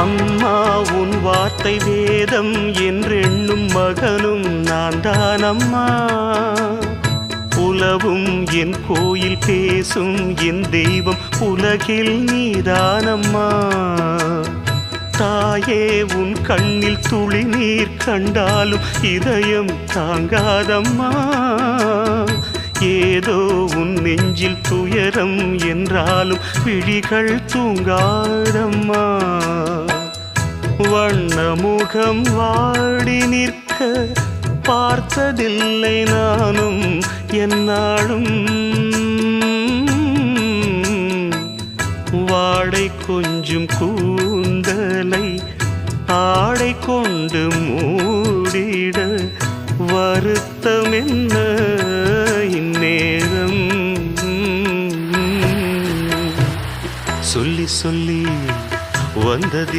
அம்மா உன் வார்த்தை வேதம் என்றெண்ணும் மகனும் நான் தானம்மா. உலவும் என் கோயில் பேசும் என் தெய்வம் உலகில் நீதானம்மா. தாயே உன் கண்ணில் துளி நீர் கண்டாலும் இதயம் தாங்காதம்மா. ஏதோ உன் நெஞ்சில் துயரம் என்றாலும் விழிகள் தூங்காதம்மா. வண்ணமுகம் வாடி நிற்க பார்த்ததில்லை நானும் என்னாலும். வாடை கொஞ்சம் கூந்தலை ஆடை கொண்டு மூடிட வருத்தம் என்ன இந்நேரம். சொல்லி சொல்லி வந்ததில்